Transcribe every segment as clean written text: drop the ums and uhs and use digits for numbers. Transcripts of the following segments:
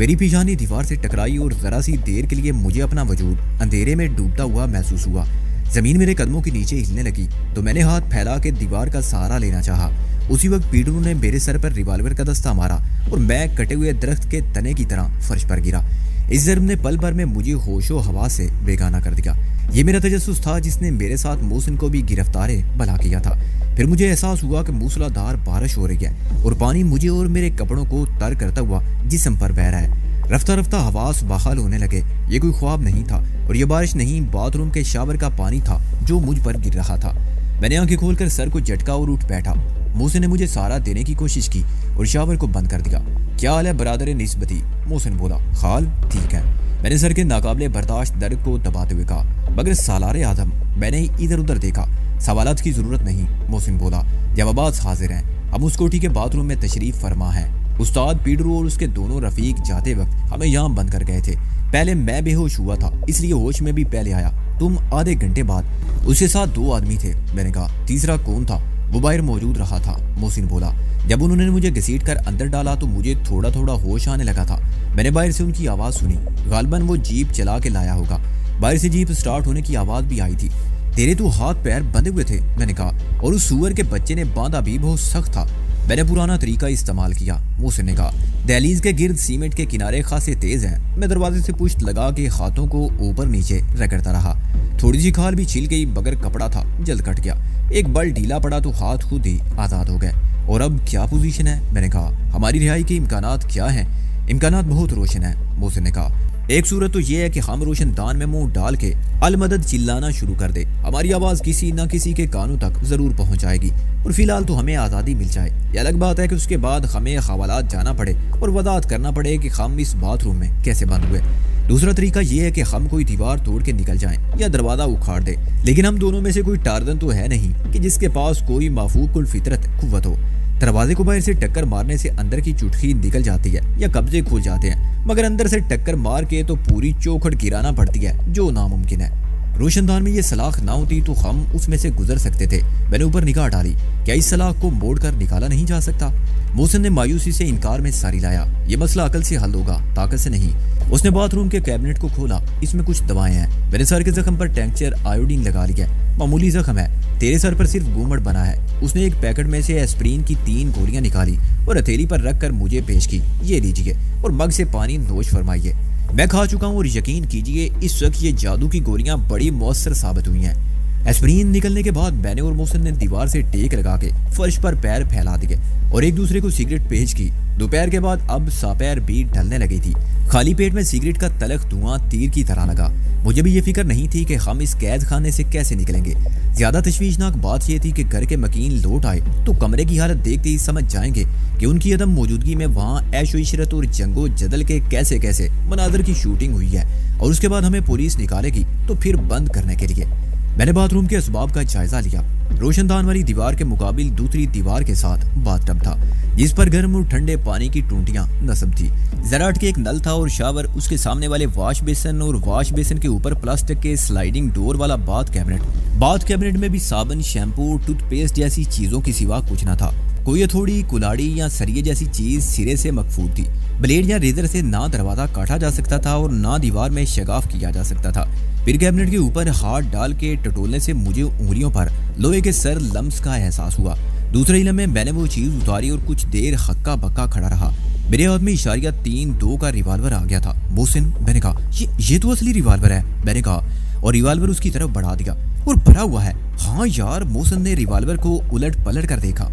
میری پیشانی دیوار سے ٹکرائی اور ذرا سی دیر کے لیے مجھے اپنا وجود اندھیرے میں ڈوبتا ہوا محسوس ہوا۔ زمین میرے قدموں کے نیچے ہلنے لگی تو میں نے ہاتھ پھیلا کے دیوار کا سہارا لینا چاہا۔ اسی وقت پیٹرو نے میرے سر پر ریوالور کا دستہ مارا اور میں کٹے ہوئے درخت کے تنے کی طرح فرش پر گرا۔ اس ضرب نے پل بھر میں مجھے ہوش و حواس سے بیگانہ کر دیا۔ یہ میرا تجسس تھا جس نے میرے ساتھ محسن کو بھی گرفتار بلا کیا تھا۔ پھر مجھے احساس ہوا کہ موسلا دھار بارش ہو رہی ہے اور پانی مجھے اور میرے کپڑوں کو تر کرتا ہوا جسم پر بہہ رہا ہے۔ رفتہ رفتہ حواس بحال ہونے لگے۔ یہ کوئی خواب نہیں تھا اور یہ بارش نہیں، باتھ روم کے شاور کا پانی تھا جو مجھ پر گر رہا تھا۔ میں نے آنکھیں کھول کر سر کو جھٹکا اور اٹھ بیٹھا۔ محسن نے مجھے سہارا دینے کی کوشش کی اور شاور کو بند کر دیا۔ کیا حال ہے برادر نسبتی؟ محسن بولا۔ حال ٹھیک ہے، میں نے سر کے ناقابل برداشت درد کو دباتے ہوئے کہا۔ مگر سالار اعظم، میں نے ادھر ادھر دیکھا۔ سوالات کی ضرورت نہیں، محسن بولا، جوابات حاضر ہیں۔ ہم اس کوٹھی کے باتھ روم میں تشریف فرما ہیں۔ استاد پیٹرو اور اس کے دونوں رفیق جاتے وقت ہمیں یہاں بند کر گئے تھے۔ پہلے میں بے ہوش ہوا تھا، اس لیے ہوش میں بھی پہلے آیا۔ تم آدھے گھنٹے بعد۔ اس کے ساتھ 2 آدمی تھے، میں نے کہا۔ تیسرا کون تھا؟ وہ باہر موجود رہا تھا، محسن بولا۔ جب انہوں نے مجھے گھسیٹ کر اندر ڈالا تو مجھے تھوڑا تھوڑا ہوش آنے لگا تھا۔ میں نے باہر سے ان کی آواز سنی، غالباً وہ جیپ چلا کے لایا ہوگا۔ باہر سے جیپ سٹارٹ ہونے کی آواز بھی آئی تھی۔ تیرے تو ہاتھ پیر بندھے ہوئے تھے، میں نے کہا، اور اس سور کے بچے نے باندھا بھی بہت سخت تھا۔ میں نے پرانا طریقہ استعمال کیا، محسن نے کہا۔ دہلیز کے گرد سیمنٹ کے کنارے خاصے تیز ہیں۔ میں دروازے سے پشت لگا کے ہاتھوں کو اوپر نیچے رگڑتا رہا۔ تھوڑی سی کھال بھی چھل گئی مگر کپڑا تھا جلد کٹ گیا۔ ایک بل ڈھیلا پڑا تو ہاتھ خود ہی آزاد ہو گئے۔ اور اب کیا پوزیشن ہے؟ میں نے کہا۔ ہماری رہائی کے امکانات کیا ہیں؟ امکانات بہت روشن ہیں، محسن نے کہا۔ ایک صورت تو یہ ہے کہ ہم روشن دان میں منہ ڈال کے المدد چلانا شروع کر دے۔ ہماری آواز کسی نہ کسی کے کانوں تک ضرور پہنچ جائے گی اور فی الحال تو ہمیں آزادی مل جائے۔ یہ الگ بات ہے کہ اس کے بعد ہمیں حوالات جانا پڑے اور وضاحت کرنا پڑے کہ ہم اس باتھ روم میں کیسے بند ہوئے۔ دوسرا طریقہ یہ ہے کہ ہم کوئی دیوار توڑ کے نکل جائیں یا دروازہ اکھاڑ دے، لیکن ہم دونوں میں سے کوئی ٹارزن تو ہے نہیں کہ جس کے پاس کوئی مافوق الفطرت قوت ہو۔ دروازے کو باہر سے ٹکر مارنے سے اندر کی چٹکی نکل جاتی ہے یا قبضے کھل جاتے ہیں، مگر اندر سے ٹکر مار کے تو پوری چوکھٹ گرانا پڑتی ہے جو ناممکن ہے۔ روشن دان میں یہ سلاخ نہ ہوتی تو ہم اس میں سے گزر سکتے تھے۔ میں نے اوپر نگاہ ڈالی، کیا اس سلاخ کو موڑ کر نکالا نہیں جا سکتا؟ محسن نے مایوسی سے انکار میں ساری لایا۔ یہ مسئلہ عقل سے حل ہوگا، طاقت سے نہیں۔ اس نے باتھ روم کے کیبنٹ کو کھولا، اس میں کچھ دوائیں ہیں۔ میں نے سر کے زخم پر ٹینکچر آیوڈین لگا لیا۔ معمولی زخم ہے، تیرے سر پر صرف گومٹ بنا ہے۔ اس نے ایک پیکٹ میں سے ایسپرین کی 3 گولیاں نکالی اور ہتھیلی پر رکھ کر مجھے پیش کی۔ یہ لیجیے اور مگ سے پانی نوش فرمائیے۔ میں کھا چکا ہوں اور یقین کیجیے اس وقت یہ جادو کی گولیاں بڑی مؤثر ثابت ہوئی ہیں۔ ایسپرین نکلنے کے بعد میں نے اور محسن نے دیوار سے ٹیک لگا کے فرش پر پیر پھیلا دیے اور ایک دوسرے کو سگریٹ پیش کی۔ دوپہر کے بعد اب ساپیر بھی ڈھلنے لگی تھی۔ خالی پیٹ میں سگریٹ کا تلخ دھواں تیر کی طرح لگا۔ مجھے بھی یہ فکر نہیں تھی کہ ہم اس قید خانے سے کیسے نکلیں گے۔ زیادہ تشویشناک بات یہ تھی کہ گھر کے مکین لوٹ آئے تو کمرے کی حالت دیکھتے ہی سمجھ جائیں گے کہ ان کی عدم موجودگی میں وہاں عیش و عشرت اور جنگ و جدل کے کیسے کیسے مناظر کی شوٹنگ ہوئی ہے، اور اس کے بعد ہمیں پولیس نکالے گی تو پھر بند کرنے کے لیے۔ میں نے باتھ روم کے اسباب کا جائزہ لیا۔ روشن دان والی دیوار کے مقابل دوسری دیوار کے ساتھ باتھ ٹب تھا جس پر گرم اور ٹھنڈے پانی کی ٹونٹیاں نصب تھی۔ ذرا ہٹ کے ایک نل تھا اور شاور، اس کے سامنے والے واش بیسن اور واش بیسن کے اوپر پلاسٹک کے سلائیڈنگ ڈور والا باتھ کیبنٹ۔ باتھ کیبنٹ میں بھی صابن، شیمپو، ٹوتھ پیسٹ جیسی چیزوں کے سوا کچھ نہ تھا۔ کوئی ہتھوڑی، کلاڑی یا سریے جیسی چیز سرے سے مقفول تھی۔ بلیڈ یا ریزر سے نہ دروازہ کاٹا جا سکتا تھا اور نہ دیوار میں شگاف کیا جا سکتا تھا۔ پھر کیبنٹ کے اوپر ہاتھ ڈال کے ٹٹولنے سے مجھے انگلیوں پر لوہے کے سر لمس کا احساس ہوا۔ دوسرے علم میں میں نے وہ چیز اتاری اور کچھ دیر ہکا بکا کھڑا رہا۔ میرے ہاتھ میں اشاریہ 3-2 کا ریوالور آ گیا تھا۔ محسن، میں نے کہا، یہ تو اصلی ریوالور ہے، میں نے کہا، اور ریوالور اس کی طرف بڑھا دیا۔ اور بھرا ہوا ہے۔ ہاں یار، محسن نے ریوالور کو الٹ پلٹ کر دیکھا۔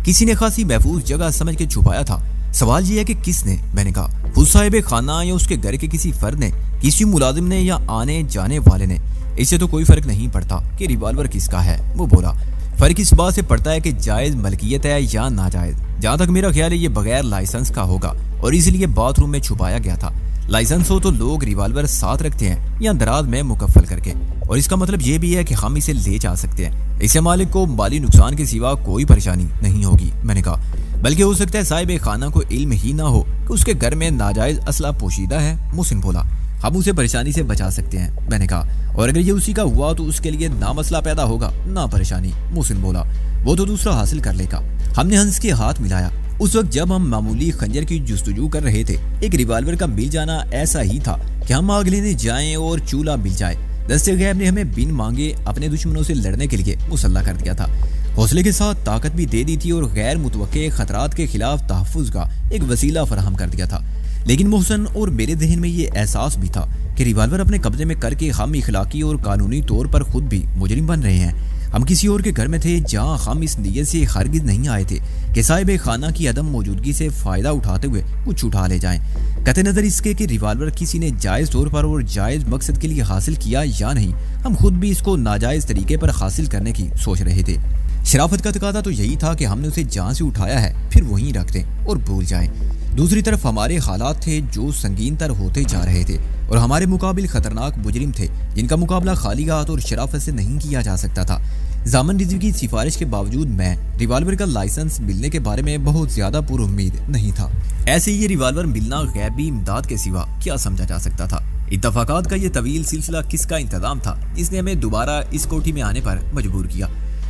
کسی نے خاصی محفوظ جگہ سمجھ کے چھپایا تھا۔ سوال یہ ہے کہ کس نے؟ میں نے کہا، خود صاحب خانہ یا اس کے گھر کے کسی فرد نے، کسی ملازم نے یا آنے جانے والے نے۔ اس سے تو کوئی فرق نہیں پڑتا کہ ریوالور کس کا ہے، وہ بولا۔ فرق اس بات سے پڑتا ہے کہ جائز ملکیت ہے یا ناجائز۔ جہاں تک میرا خیال ہے یہ بغیر لائسنس کا ہوگا اور اس لیے باتھ روم میں چھپایا گیا تھا۔ لائسنس ہو تو لوگ ریوالور ساتھ رکھتے ہیں یا دراز میں مکفل کر کے، اور اس کا مطلب یہ بھی ہے کہ ہم اسے لے جا سکتے ہیں۔ اس سے مالک کو مالی نقصان کے سوا کوئی پریشانی نہیں ہوگی، میں نے کہا۔ بلکہ ہو سکتا ہے صاحب خانہ کو علم ہی نہ ہو کہ اس کے گھر میں ناجائز اسلحہ پوشیدہ ہے، محسن بولا۔ ہم اسے پریشانی سے بچا سکتے ہیں، میں نے کہا، اور اگر یہ اسی کا ہوا تو اس کے لیے نہ مسئلہ پیدا ہوگا نہ پریشانی، محسن بولا۔ وہ تو دوسرا حاصل کر لے گا۔ ہم نے ہنس کے ہاتھ ملایا۔ اس وقت جب ہم معمولی خنجر کی جستجو کر رہے تھے، ایک ریوالور کا مل جانا ایسا ہی تھا کہ ہم آگ لینے جائیں اور چولہا مل جائے۔ دست غیب نے ہمیں بن مانگے اپنے دشمنوں سے لڑنے کے لیے مسلح کر دیا تھا، حوصلے کے ساتھ طاقت بھی دے دی تھی اور غیر متوقع خطرات کے خلاف تحفظ کا ایک وسیلہ فراہم کر دیا تھا۔ لیکن محسن اور میرے ذہن میں یہ احساس بھی تھا کہ ریوالور اپنے قبضے میں کر کے ہم اخلاقی اور قانونی طور پر خود بھی مجرم بن رہے ہیں۔ ہم کسی اور کے گھر میں تھے جہاں ہم اس نیت سے ہرگز نہیں آئے تھے کہ صاحب خانہ کی عدم موجودگی سے فائدہ اٹھاتے ہوئے کچھ اٹھا لے جائیں، قطع نظر اس کے کہ ریوالور کسی نے جائز طور پر اور جائز مقصد کے لیے حاصل کیا یا نہیں۔ ہم خود بھی اس کو ناجائز طریقے پر حاصل کرنے کی سوچ رہے تھے۔ شرافت کا تقاضا تو یہی تھا کہ ہم نے اسے جہاں سے اٹھایا ہے پھر وہیں رکھ دیں اور بھول جائیں۔ دوسری طرف ہمارے حالات تھے جو سنگین تر ہوتے جا رہے تھے اور ہمارے مقابل خطرناک مجرم تھے جن کا مقابلہ خالی ہاتھ اور شرافت سے نہیں کیا جا سکتا تھا۔ ضامن رضوی کی سفارش کے باوجود میں ریوالور کا لائسنس ملنے کے بارے میں بہت زیادہ پر امید نہیں تھا۔ ایسے یہ ریوالور ملنا غیبی امداد کے سوا کیا سمجھا جا سکتا تھا؟ اتفاقات کا یہ طویل سلسلہ کس کا انتظام تھا جس نے ہمیں دوبارہ اس کوٹھی میں آنے پر مجبور کیا؟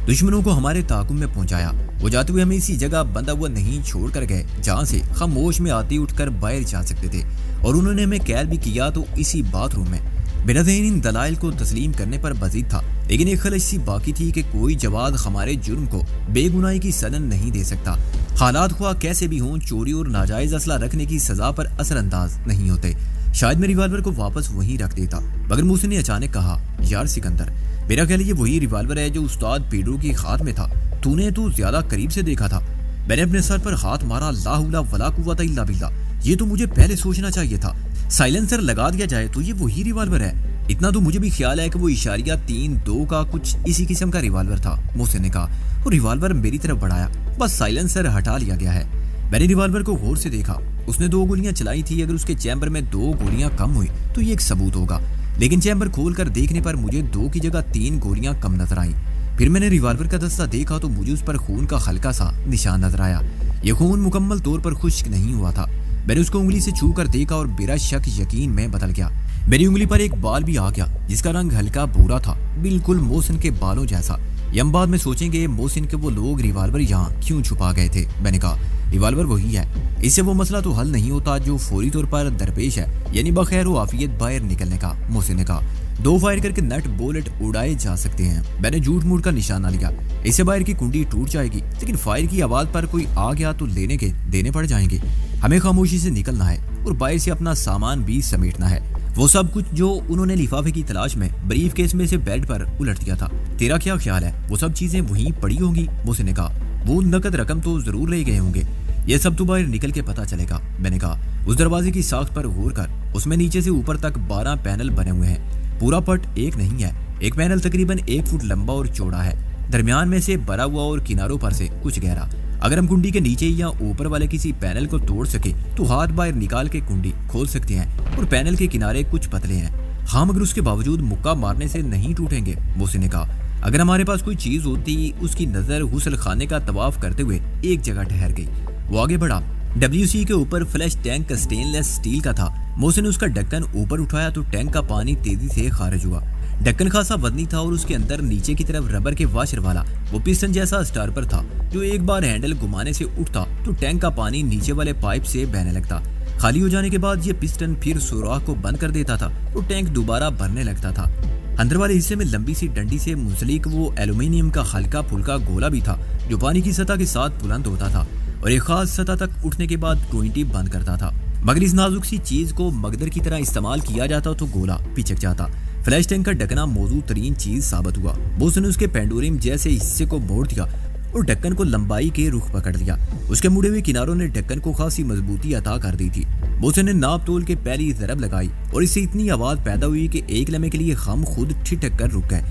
دشمنوں کو ہمارے تعاقب میں پہنچایا۔ وہ جاتے ہوئے ہمیں اسی جگہ بندہ ہوا نہیں چھوڑ کر گئے جہاں سے خاموش میں آتے اٹھ کر باہر جا سکتے تھے، اور انہوں نے ہمیں قید بھی کیا تو اسی باتھ روم میں۔ میرا ذہن ان دلائل کو تسلیم کرنے پر مزید تھا، لیکن ایک خلش سی باقی تھی کہ کوئی جواد ہمارے جرم کو بے گناہی کی سند نہیں دے سکتا۔ حالات خواہ کیسے بھی ہوں، چوری اور ناجائز اسلحہ رکھنے کی سزا پر اثر انداز نہیں ہوتے۔ شاید میں ریوالور کو واپس وہیں رکھ دیتا، مگر محسن نے اچانک کہا، یار سکندر، میرا خیال یہ وہی ریوالور ہے جو استاد پیڈرو کی خات میں تھا، تو زیادہ قریب سے دیکھا تھا۔ میں نے اپنے سر پر ہاتھ مارا، لا حول ولا قوت الا باللہ، یہ تو مجھے پہلے سوچنا چاہیے تھا۔ سائلنسر لگا دیا جائے تو یہ وہی ریوالور ہے۔ اتنا تو مجھے بھی خیال ہے کہ وہ اشاریہ 3-2 کا کچھ اسی قسم کا ریوالور تھا، محسن نے کہا، اور ریوالور میری طرف بڑھایا، بس سائلنسر ہٹا لیا گیا ہے۔ میں نے ریوالور کو غور سے دیکھا، اس نے 2 گولیاں چلائی تھی۔ اگر اس کے چیمبر میں 2 گولیاں کم ہوئی تو یہ ایک ثبوت ہوگا، لیکن چیمبر کھول کر دیکھنے پر مجھے 2 کی جگہ 3 گولیاں کم نظر آئیں۔ پھر میں نے ریوالور کا دستہ دیکھا تو مجھے اس پر خون کا ہلکا سا نشان نظر آیا۔ یہ خون مکمل طور پر خشک نہیں ہوا تھا۔ میں نے اس کو انگلی سے چھو کر دیکھا اور بلا شک یقین میں بدل گیا۔ میری انگلی پر ایک بال بھی آ گیا جس کا رنگ ہلکا بھورا تھا، بالکل محسن کے بالوں جیسا۔ یہ ہم بعد میں سوچیں گے محسن کے وہ لوگ ریوالور یہاں کیوں چھپا گئے تھے۔ میں نے کہا، ریوالور وہی ہے، اس سے وہ مسئلہ تو حل نہیں ہوتا جو فوری طور پر درپیش ہے، یعنی بخیر و عافیت باہر نکلنے کا۔ محسن نے کہا، 2 فائر کر کے نٹ بولٹ اڑائے جا سکتے ہیں۔ میں نے جھوٹ موٹ کا نشانہ لیا، اس سے باہر کی کنڈی ٹوٹ جائے گی، لیکن فائر کی آواز پر کوئی آ گیا تو لینے کے دینے پڑ جائیں گے۔ ہمیں خاموشی سے نکلنا ہے اور باہر سے اپنا سامان بھی سمیٹنا ہے، وہ سب کچھ جو انہوں نے لفافے کی تلاش میں بریف کیس میں سے بیڈ پر الٹ دیا تھا۔ تیرا کیا خیال ہے، وہ سب چیزیں وہیں پڑی ہوں گی؟ محسن نے کہا، وہ نقد رقم تو ضرور لے گئے ہوں گے، یہ سب تو باہر نکل کے پتہ چلے گا۔ میں نے کہا، اس دروازے کی ساخت پر غور کر، اس میں نیچے سے اوپر تک 12 پینل بنے ہوئے ہیں، پورا پٹ ایک نہیں ہے، ایک پینل تقریباً 1 فٹ لمبا اور چوڑا ہے، درمیان میں سے بھرا ہوا اور کناروں پر سے کچھ گہرا۔ اگر ہم کنڈی کے نیچے یا اوپر والے کسی پینل کو توڑ سکے تو ہاتھ باہر نکال کے کنڈی کھول سکتے ہیں، اور پینل کے کنارے کچھ پتلے ہیں۔ ہاں، مگر اس کے باوجود مکہ مارنے سے نہیں ٹوٹیں گے، محسن نے کہا۔ اگر ہمارے پاس کوئی چیز ہوتی، اس کی نظر غسل خانے کا طواف کرتے ہوئے ایک جگہ ٹھہر گئی۔ وہ آگے بڑھا۔ WC کے اوپر فلیش ٹینک سٹین لیس سٹیل کا تھا۔ محسن نے اس کا ڈھکن اوپر اٹھایا تو ٹینک کا پانی تیزی سے خارج ہوا۔ ڈھکن خاصا وزنی تھا اور اس کے اندر نیچے کی طرف ربر کے واشر والا وہ پسٹن جیسا اسٹارپر تھا جو ایک بار ہینڈل گھمانے سے اٹھتا تو ٹینک کا پانی نیچے والے پائپ سے بہنے لگتا۔ خالی ہو جانے کے بعد یہ پسٹن پھر سوراخ کو بند کر دیتا تھا اور ٹینک دوبارہ بھرنے لگتا تھا۔ اندر والے حصے میں لمبی سی ڈنڈی سے منسلک وہ ایلومینیم کا ہلکا پھلکا گولا بھی تھا جو پانی کی سطح کے ساتھ بلند ہوتا تھا اور ایک خاص سطح تک اٹھنے کے بعد 20 بند کرتا تھا۔ مگر اس نازک سی چیز کو مقدر کی طرح استعمال کیا جاتا تو گولا پچک جاتا۔ فلیش ٹینک کا ڈھکنا موضوع ترین چیز ثابت ہوا۔ بوس نے اس کے پینڈوریم جیسے حصے کو موڑ دیا اور ڈھکن کو لمبائی کے رخ پکڑ لیا۔ اس کے مڑے ہوئے کناروں نے ڈھکن کو خاصی مضبوطی عطا کر دی تھی۔ بوس نے ناپ تول کے پہلی ضرب لگائی اور اس سے اتنی آواز پیدا ہوئی کہ ایک لمحے کے لیے ہم خود ٹھٹک کر رک گئے۔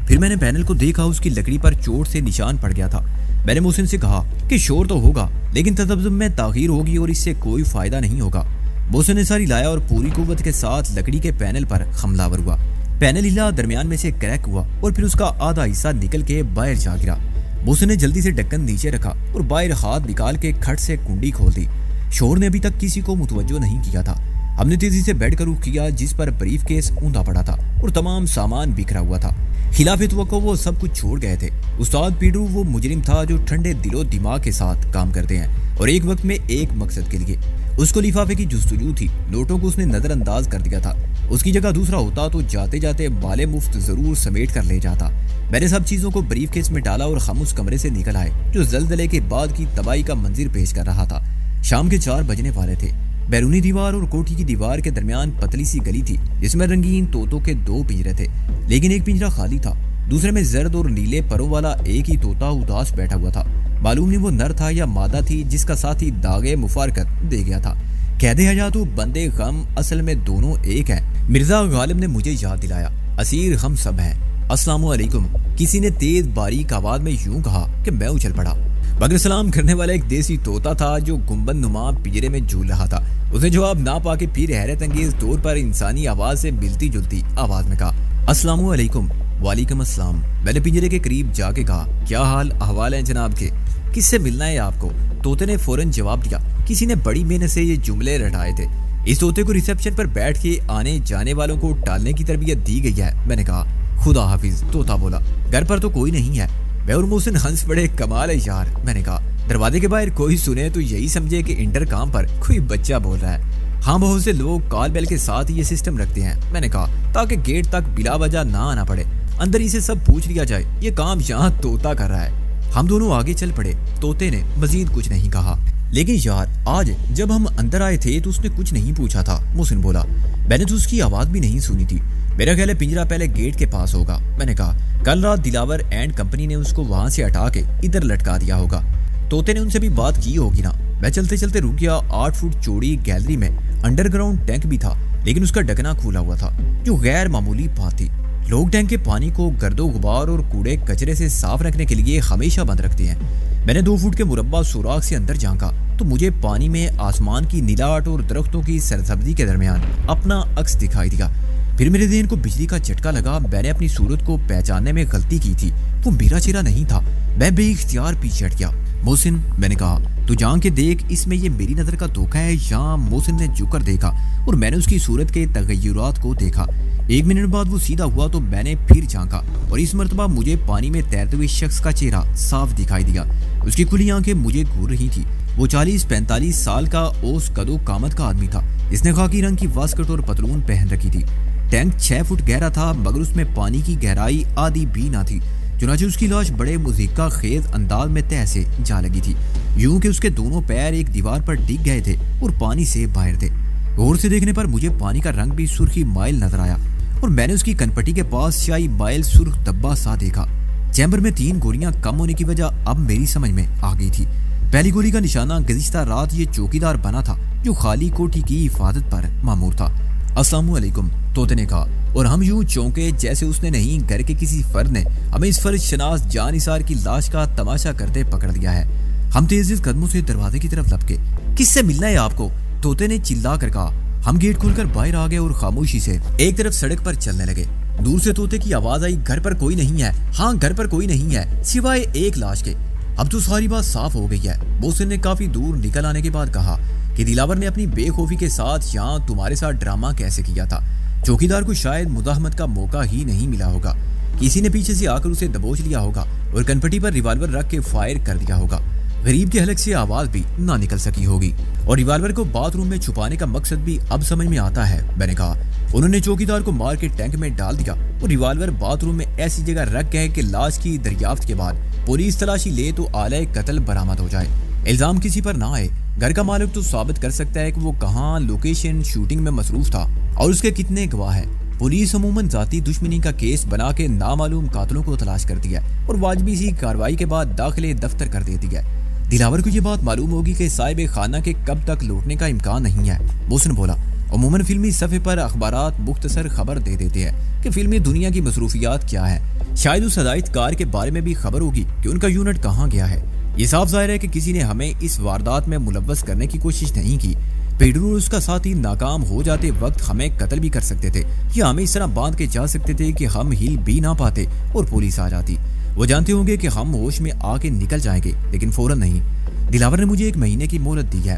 پھر میں نے پینل کو دیکھا، اس کی لکڑی پر چوٹ سے نشان پڑ گیا تھا۔ میں نے محسن سے کہا کہ شور تو ہوگا لیکن تذبذب میں تاخیر ہوگی اور اس سے کوئی فائدہ نہیں ہوگا۔ محسن نے ساری لایا اور پوری قوت کے ساتھ لکڑی کے پینل پر حملہ ور ہوا۔ پینل ہلا، درمیان میں سے کریک ہوا اور پھر اس کا آدھا حصہ نکل کے باہر جا گرا۔ محسن نے جلدی سے ڈھکن نیچے رکھا اور باہر ہاتھ نکال کے کھٹ سے کنڈی کھول دی۔ شور نے ابھی تک کسی کو متوجہ نہیں کیا تھا۔ ہم نے تیزی سے بیڈ کا رخ کیا جس پر بریف کیس اوندا پڑا تھا اور تمام سامان بکھرا ہوا تھا۔ خلاف توقع وہ سب کچھ چھوڑ گئے تھے۔ استاد پیڈرو وہ مجرم تھا جو ٹھنڈے دل و دماغ کے ساتھ کام کرتے ہیں اور ایک وقت میں ایک مقصد کے لیے۔ اس کو لفافے کی جستجو تھی، نوٹوں کو اس نے نظر انداز کر دیا تھا۔ اس کی جگہ دوسرا ہوتا تو جاتے جاتے بالے مفت ضرور سمیٹ کر لے جاتا۔ میں نے سب چیزوں کو بریف کیس میں ڈالا اور ہم اس کمرے سے نکل آئے جو زلزلے کے بعد کی تباہی کا منظر پیش کر رہا تھا۔ شام کے 4 بجنے والے تھے۔ بیرونی دیوار اور کوٹھی کی دیوار کے درمیان پتلی سی گلی تھی جس میں رنگین طوطوں کے 2 پنجرے تھے، لیکن ایک پنجرا خالی تھا۔ دوسرے میں زرد اور نیلے پروں والا ایک ہی طوطا اداس بیٹھا ہوا تھا۔ معلوم نہیں وہ نر تھا یا مادہ تھی جس کا ساتھی داغے مفارقت دے گیا تھا۔ قید حیات و بندے غم اصل میں دونوں ایک ہیں۔ مرزا غالب نے مجھے یاد دلایا، اسیر ہم سب ہیں۔ السلام علیکم، کسی نے تیز باریک آواز میں یوں کہا کہ میں اچھل پڑا، مگر سلام کرنے والا ایک دیسی طوطا تھا جو گنبد نما پنجرے میں جھول رہا تھا۔ اس نے جواب نہ پا کے پھر حیرت انگیز طور پر انسانی آواز سے ملتی جلتی آواز میں کہا، السلام علیکم۔ وعلیکم السلام۔ میں نے پنجرے کے قریب جا کے کہا، کیا حال احوال ہیں جناب کے، کس سے ملنا ہے آپ کو؟ طوطے نے فوراً جواب دیا۔ کسی نے بڑی محنت سے یہ جملے رٹائے تھے۔ اس طوطے کو ریسیپشن پر بیٹھ کے آنے جانے والوں کو ٹالنے کی تربیت دی گئی ہے۔ میں نے کہا، خدا حافظ۔ طوطا بولا، گھر پر تو کوئی نہیں ہے۔ میں اور محسن ہنس پڑے، کمال ہے یار۔ میں نے کہا، دروازے کے باہر کوئی سنے تو یہی سمجھے کہ انٹرکام پر کوئی بچہ بول رہا ہے۔ ہاں، بہت سے لوگ کال بیل کے ساتھ یہ سسٹم رکھتے ہیں۔ میں نے کہا، تاکہ گیٹ تک بلا وجہ نہ آنا پڑے، اندر ہی سے سب پوچھ لیا جائے۔ یہ کام یہاں طوطا کر رہا ہے۔ ہم دونوں آگے چل پڑے۔ طوطے نے مزید کچھ نہیں کہا۔ لیکن یار، آج جب ہم اندر آئے تھے تو اس نے کچھ نہیں پوچھا تھا۔ محسن بولا، میں نے تو اس کی آواز بھی نہیں سنی تھی۔ میرا خیال ہے پنجرا پہلے گیٹ کے پاس ہوگا۔ میں نے کہا، کل رات دلاور اینڈ کمپنی نے اس کو وہاں سے ہٹا کے ادھر لٹکا دیا ہوگا۔ طوطے نے ان سے بھی بات کی ہوگی نا۔ میں چلتے چلتے رک گیا۔ 8 فٹ چوڑی گیلری میں انڈر گراؤنڈ ٹینک بھی تھا، لیکن اس کا ڈھکنا کھولا ہوا تھا، جو غیر معمولی بات تھی۔ لوگ ٹینک کے پانی کو گرد و غبار اور کوڑے کچرے سے صاف رکھنے کے لیے ہمیشہ بند رکھتے ہیں۔ میں نے 2 فٹ کے مربع سوراخ سے اندر جھانکا تو مجھے پانی میں آسمان کی نیلاٹ اور درختوں کی سرسبزی کے درمیان اپنا عکس دکھائی دیا۔ پھر میرے ذہن کو بجلی کا جھٹکا لگا۔ میں نے اپنی صورت کو پہچاننے میں غلطی کی تھی۔ وہ میرا چہرہ نہیں تھا۔ میں بے اختیار پیچھے ہٹ گیا۔ محسن، میں نے کہا، تو جان کے دیکھ اس میں یہ میری نظر کا دھوکہ ہے یا؟ محسن نے جھک کر دیکھا اور میں نے اس کی صورت کے تغیرات کو دیکھا۔ 1 منٹ بعد وہ سیدھا ہوا تو میں نے پھر جھانکا اور اس مرتبہ مجھے پانی میں تیرتے ہوئے شخص کا چہرہ صاف دکھائی دیا۔ اس کی کھلی آنکھیں مجھے گھور رہی تھی۔ وہ 40-45 سال کا اوس قد و قامت کا آدمی تھا۔ اس نے خاکی رنگ کی واسکٹ اور پتلون پہن رکھی تھی۔ ٹینک 6 فٹ گہرا تھا، مگر اس میں پانی کی گہرائی آدھی بھی نہ تھی۔ چنانچہ اس کی لاش بڑے مذہقہ خیز انداز میں تہہ سے جا لگی تھی، یوں کہ اس کے دونوں پیر ایک دیوار پر ڈگ گئے تھے اور پانی سے باہر تھے۔ غور سے دیکھنے پر مجھے پانی کا رنگ بھی سرخی مائل نظر آیا اور میں نے اس کی کنپٹی کے پاس شاہی مائل سرخ دبا سا دیکھا۔ چیمبر میں 3 گولیاں کم ہونے کی وجہ اب میری سمجھ میں آ گئی تھی۔ پہلی گولی کا نشانہ گزشتہ رات یہ چوکیدار بنا تھا جو خالی کوٹھی کی حفاظت پر مامور تھا۔ السلام علیکم، طوطے نے کہا، اور ہم یوں چونکے جیسے اس نے نہیں، گھر کے کسی فرد نے ہمیں اس فرض شناس جان نثار کی لاش کا تماشا کرتے پکڑ لیا ہے۔ ہم تیز قدموں سے دروازے کی طرف لپکے۔ کس سے ملنا ہے آپ کو؟ طوطے نے چلا کر کہا۔ ہم گیٹ کھول کر باہر آ گئے اور خاموشی سے ایک طرف سڑک پر چلنے لگے۔ دور سے طوطے کی آواز آئی، گھر پر کوئی نہیں ہے۔ ہاں، گھر پر کوئی نہیں ہے سوائے ایک لاش کے۔ اب تو ساری بات صاف ہو گئی ہے۔ محسن نے کافی دور نکل آنے کے بعد کہا کہ دلاور نے اپنی بے خوفی کے ساتھ یہاں تمہارے ساتھ ڈرامہ کیسے کیا تھا۔ چوکیدار کو شاید مزاحمت کا موقع ہی نہیں ملا ہوگا۔ کسی نے پیچھے سے آ کر اسے دبوچ لیا ہوگا اور کنپٹی پر ریوالور رکھ کے فائر کر دیا ہوگا۔ غریب کے حلق سے آواز بھی نہ نکل سکی ہوگی، اور ریوالور کو باتھ روم میں چھپانے کا مقصد بھی اب سمجھ میں آتا ہے۔ میں نے کہا، انہوں نے چوکیدار کو مار کے ٹینک میں ڈال دیا اور ریوالور باتھ روم میں ایسی جگہ رکھ گئے کہ لاش کی دریافت کے بعد پولیس تلاشی لے تو آلہ قتل برآمد ہو جائے۔ الزام کسی پر نہ آئے۔ گھر کا مالک تو ثابت کر سکتا ہے کہ وہ کہاں لوکیشن شوٹنگ میں مصروف تھا اور اس کے کتنے گواہ ہیں۔ پولیس عموماً ذاتی دشمنی کا کیس بنا کے نامعلوم قاتلوں کو تلاش کرتی ہے اور واجبی سی کارروائی کے بعد داخلے دفتر کر دیتی ہے۔ دلاور کو یہ بات معلوم ہوگی کہ صاحب خانہ کے کب تک لوٹنے کا امکان نہیں ہے۔ محسن بولا، عموماً فلمی صفحے پر اخبارات مختصر خبر دے دیتے ہیں کہ فلمی دنیا کی مصروفیات کیا ہیں۔ شاید اس ہدایت کار کے بارے میں بھی خبر ہوگی کہ ان کا یونٹ کہاں گیا ہے۔ یہ صاف ظاہر ہے کہ کسی نے ہمیں اس واردات میں ملوث کرنے کی کوشش نہیں کی۔ پیڈرو اور اس کا ساتھی ناکام ہو جاتے وقت ہمیں قتل بھی کر سکتے تھے یا ہمیں اس طرح باندھ کے جا سکتے تھے کہ ہم ہل بھی نہ پاتے اور پولیس آ جاتی۔ وہ جانتے ہوں گے کہ ہم ہوش میں آ کے نکل جائیں گے، لیکن فوراً نہیں۔ دلاور نے مجھے 1 مہینے کی مہلت دی ہے۔